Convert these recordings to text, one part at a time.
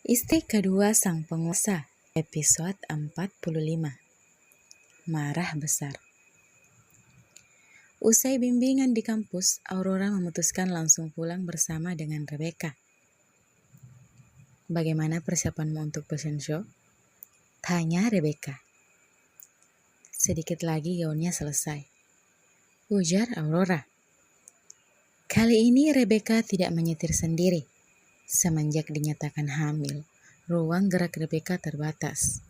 Istri kedua sang penguasa, episode 45. Marah besar. Usai bimbingan di kampus, Aurora memutuskan langsung pulang bersama dengan Rebecca. Bagaimana persiapanmu untuk fashion show? Tanya Rebecca. Sedikit lagi gaunnya selesai, ujar Aurora. Kali ini Rebecca tidak menyetir sendiri. Semenjak dinyatakan hamil, ruang gerak Rebecca terbatas.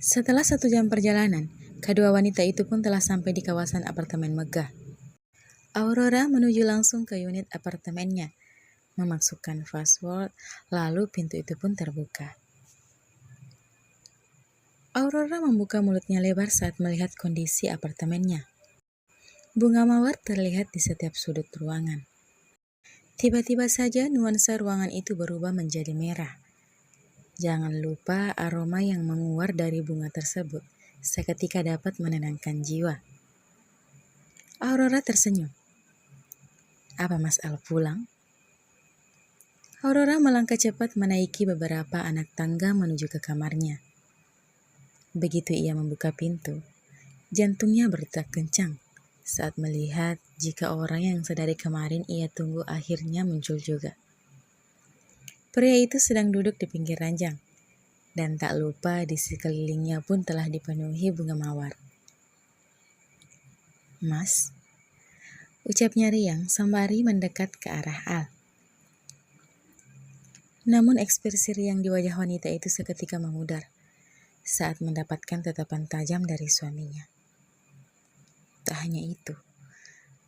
Setelah 1 jam perjalanan, kedua wanita itu pun telah sampai di kawasan apartemen megah. Aurora menuju langsung ke unit apartemennya, memasukkan password, lalu pintu itu pun terbuka. Aurora membuka mulutnya lebar saat melihat kondisi apartemennya. Bunga mawar terlihat di setiap sudut ruangan. Tiba-tiba saja nuansa ruangan itu berubah menjadi merah. Jangan lupa aroma yang menguar dari bunga tersebut seketika dapat menenangkan jiwa. Aurora tersenyum. Apa Mas Al pulang? Aurora melangkah cepat menaiki beberapa anak tangga menuju ke kamarnya. Begitu ia membuka pintu, jantungnya berdetak kencang saat melihat jika orang yang sedari kemarin ia tunggu akhirnya muncul juga. Pria itu sedang duduk di pinggir ranjang, dan tak lupa di sekelilingnya pun telah dipenuhi bunga mawar. Mas, ucapnya riang sembari mendekat ke arah Al. Namun ekspresi riang di wajah wanita itu seketika memudar saat mendapatkan tatapan tajam dari suaminya. Tak hanya itu,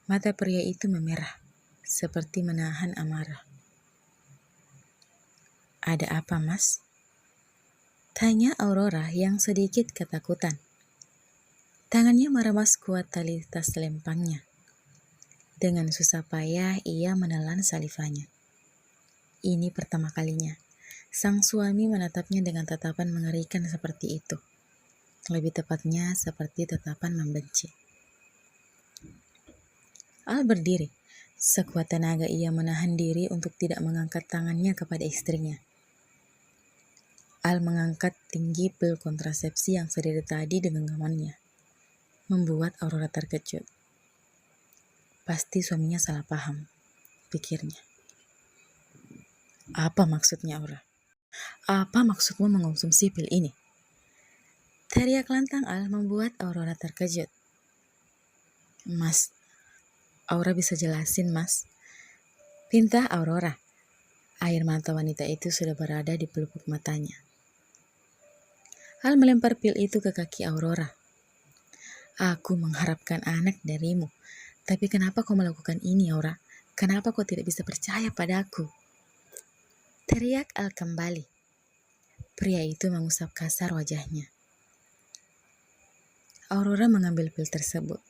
mata pria itu memerah seperti menahan amarah. Ada apa, Mas? Tanya Aurora yang sedikit ketakutan. Tangannya meremas kuat tali tas lempangnya. Dengan susah payah ia menelan salivanya. Ini pertama kalinya sang suami menatapnya dengan tatapan mengerikan seperti itu. Lebih tepatnya seperti tatapan membenci. Al berdiri. Sekuat tenaga ia menahan diri untuk tidak mengangkat tangannya kepada istrinya. Al mengangkat tinggi pil kontrasepsi yang sedari tadi dengan genggamannya, membuat Aurora terkejut. Pasti suaminya salah paham, pikirnya. Apa maksudnya, Aura? Apa maksudmu mengonsumsi pil ini? Teriak lantang Al membuat Aurora terkejut. Mas, Aura bisa jelasin, Mas. Pinta Aurora. Air mata wanita itu sudah berada di pelupuk matanya. Al melempar pil itu ke kaki Aurora. Aku mengharapkan anak darimu. Tapi kenapa kau melakukan ini, Aura? Kenapa kau tidak bisa percaya padaku? Teriak Al kembali. Pria itu mengusap kasar wajahnya. Aurora mengambil pil tersebut,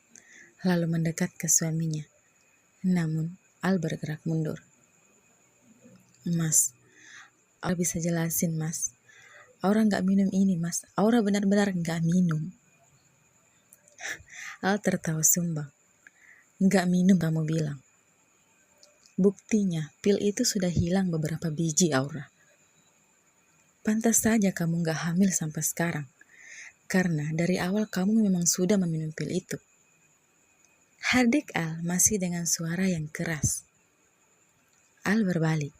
lalu mendekat ke suaminya. Namun, Al bergerak mundur. Mas, Aura bisa jelasin, Mas. Aura nggak minum ini, Mas. Aura benar-benar nggak minum. Al tertawa sumbang. Nggak minum kamu bilang. Buktinya, pil itu sudah hilang beberapa biji, Aura. Pantas saja kamu nggak hamil sampai sekarang. Karena dari awal kamu memang sudah meminum pil itu. Hardik Al masih dengan suara yang keras. Al berbalik,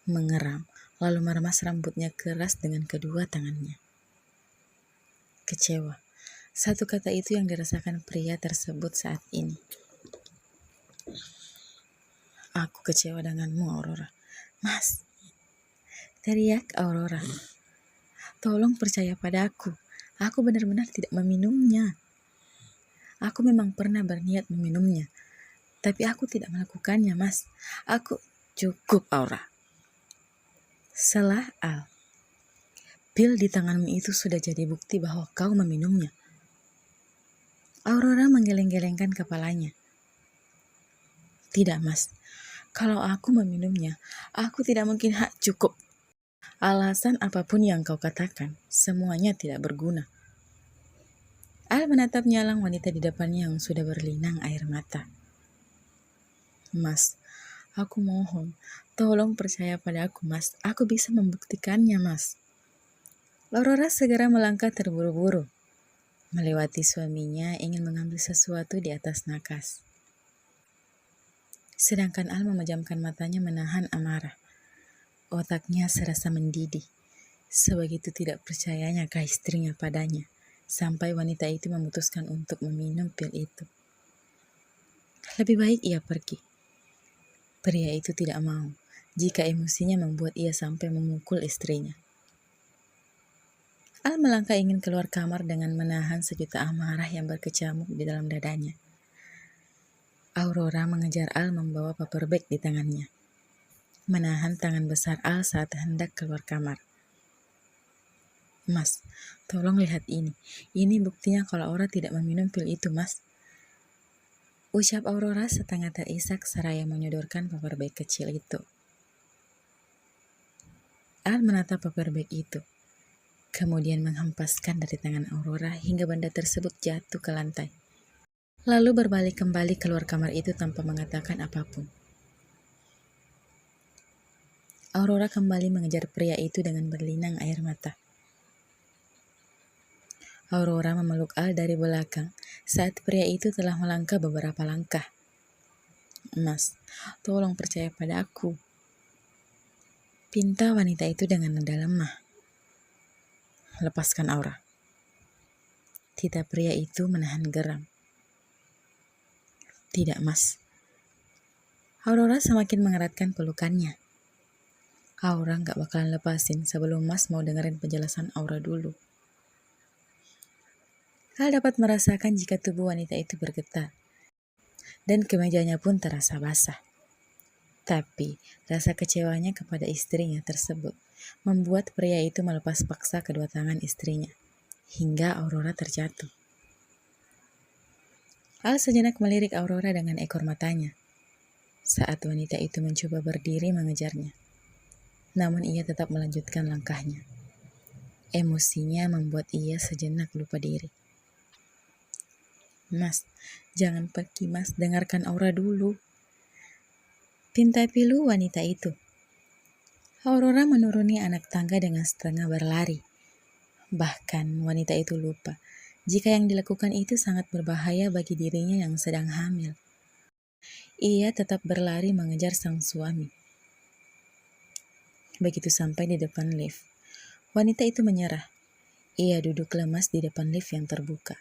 mengeram, lalu meremas rambutnya keras dengan kedua tangannya. Kecewa, satu kata itu yang dirasakan pria tersebut saat ini. Aku kecewa denganmu, Aurora. Mas, teriak Aurora. Tolong percaya padaku. Aku benar-benar tidak meminumnya. Aku memang pernah berniat meminumnya. Tapi aku tidak melakukannya, Mas. Cukup, Aura. Selah Al. Pil di tanganmu itu sudah jadi bukti bahwa kau meminumnya. Aurora menggeleng-gelengkan kepalanya. Tidak, Mas. Kalau aku meminumnya, aku tidak mungkin cukup. Alasan apapun yang kau katakan, semuanya tidak berguna. Al menatap nyalang wanita di depannya yang sudah berlinang air mata. Mas, Aku mohon, tolong percaya pada aku, Mas. Aku bisa membuktikannya, Mas. Aurora segera melangkah terburu-buru, melewati suaminya ingin mengambil sesuatu di atas nakas. Sedangkan Al memejamkan matanya menahan amarah. Otaknya serasa mendidih. Sebegitu tidak percayanya ke istrinya padanya, sampai wanita itu memutuskan untuk meminum pil itu. Lebih baik ia pergi. Pria itu tidak mau jika emosinya membuat ia sampai memukul istrinya. Al melangkah ingin keluar kamar dengan menahan sejuta amarah yang berkecamuk di dalam dadanya. Aurora mengejar Al membawa paper bag di tangannya, menahan tangan besar Al saat hendak keluar kamar. Mas, tolong lihat ini. Ini buktinya kalau Aurora tidak meminum pil itu, Mas. Ucap Aurora setengah terisak seraya menyodorkan paper bag kecil itu. Al menatap paper bag itu, kemudian menghempaskan dari tangan Aurora hingga benda tersebut jatuh ke lantai. Lalu berbalik kembali keluar kamar itu tanpa mengatakan apapun. Aurora kembali mengejar pria itu dengan berlinang air mata. Aurora memeluk Al dari belakang saat pria itu telah melangkah beberapa langkah. Mas, tolong percaya pada aku. Pinta wanita itu dengan nada lemah. Lepaskan Aura. Tita pria itu menahan geram. Tidak, Mas. Aurora semakin mengeratkan pelukannya. Aura gak bakalan lepasin sebelum Mas mau dengerin penjelasan Aura dulu. Al dapat merasakan jika tubuh wanita itu bergetar, dan kemejanya pun terasa basah. Tapi rasa kecewanya kepada istrinya tersebut membuat pria itu melepas paksa kedua tangan istrinya, hingga Aurora terjatuh. Al sejenak melirik Aurora dengan ekor matanya, saat wanita itu mencoba berdiri mengejarnya. Namun ia tetap melanjutkan langkahnya. Emosinya membuat ia sejenak lupa diri. Mas, jangan pergi, Mas. Dengarkan Aura dulu. Pinta pilu wanita itu. Aurora menuruni anak tangga dengan setengah berlari. Bahkan wanita itu lupa jika yang dilakukan itu sangat berbahaya bagi dirinya yang sedang hamil. Ia tetap berlari mengejar sang suami. Begitu sampai di depan lift, wanita itu menyerah. Ia duduk lemas di depan lift yang terbuka.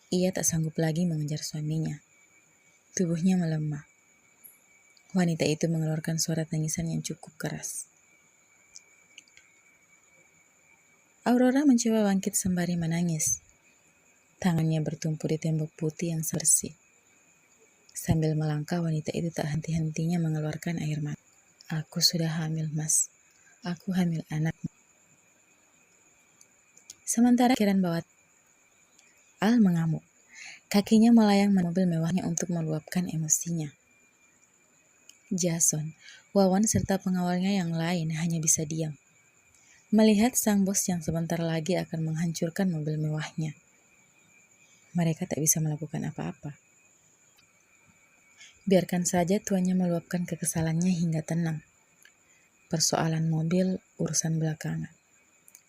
Ia tak sanggup lagi mengejar suaminya. Tubuhnya melemah. Wanita itu mengeluarkan suara tangisan yang cukup keras. Aurora mencoba bangkit sembari menangis. Tangannya bertumpu di tembok putih yang bersih. Sambil melangkah, wanita itu tak henti-hentinya mengeluarkan air mata. Aku sudah hamil, Mas. Aku hamil anak. Sementara pikiran bawah Al mengamuk. Kakinya melayang mobil mewahnya untuk meluapkan emosinya. Jason, Wawan serta pengawalnya yang lain hanya bisa diam, melihat sang bos yang sebentar lagi akan menghancurkan mobil mewahnya. Mereka tak bisa melakukan apa-apa. Biarkan saja tuannya meluapkan kekesalannya hingga tenang. Persoalan mobil urusan belakangan.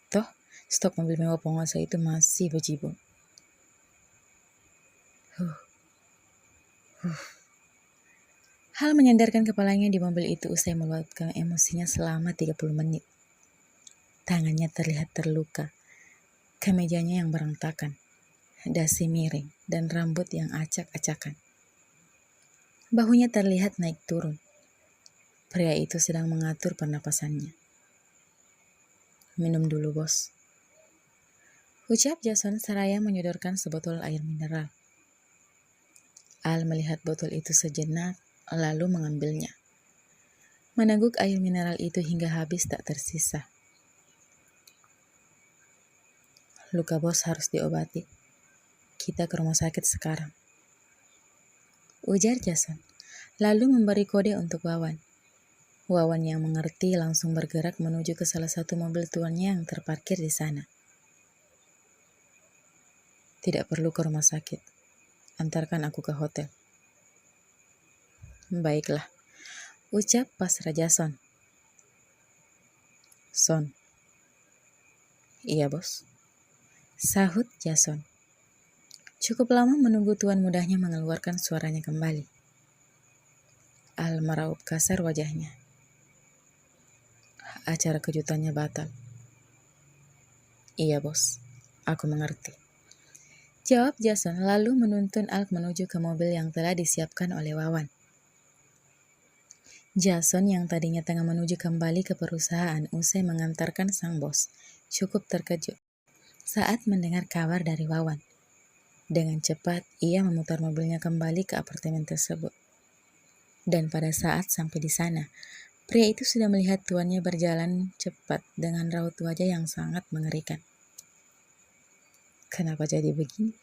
Toh, stok mobil mewah penguasa itu masih bejibun. Hal menyandarkan kepalanya di mobil itu usai meluapkan emosinya selama 30 menit. Tangannya terlihat terluka, kemejanya yang berantakan, dasi miring, dan rambut yang acak-acakan. Bahunya terlihat naik turun. Pria itu sedang mengatur pernapasannya. Minum dulu, bos. Ucap Jason seraya menyodorkan sebotol air mineral. Al melihat botol itu sejenak, lalu mengambilnya. Meneguk air mineral itu hingga habis tak tersisa. Luka bos harus diobati. Kita ke rumah sakit sekarang. Ujar Jason, lalu memberi kode untuk Wawan. Wawan yang mengerti langsung bergerak menuju ke salah satu mobil tuannya yang terparkir di sana. Tidak perlu ke rumah sakit. Antarkan aku ke hotel. Baiklah, Ucap pasrah Jason. Son. Iya bos. Sahut Jason. Cukup lama menunggu tuan mudahnya mengeluarkan suaranya kembali. Al meraup kasar wajahnya. Acara kejutannya batal. Iya bos, aku mengerti. Jawab Jason lalu menuntun Al menuju ke mobil yang telah disiapkan oleh Wawan. Jason yang tadinya tengah menuju kembali ke perusahaan usai mengantarkan sang bos, cukup terkejut saat mendengar kabar dari Wawan. Dengan cepat, ia memutar mobilnya kembali ke apartemen tersebut. Dan pada saat sampai di sana, pria itu sudah melihat tuannya berjalan cepat dengan raut wajah yang sangat mengerikan. Kenapa jadi begini?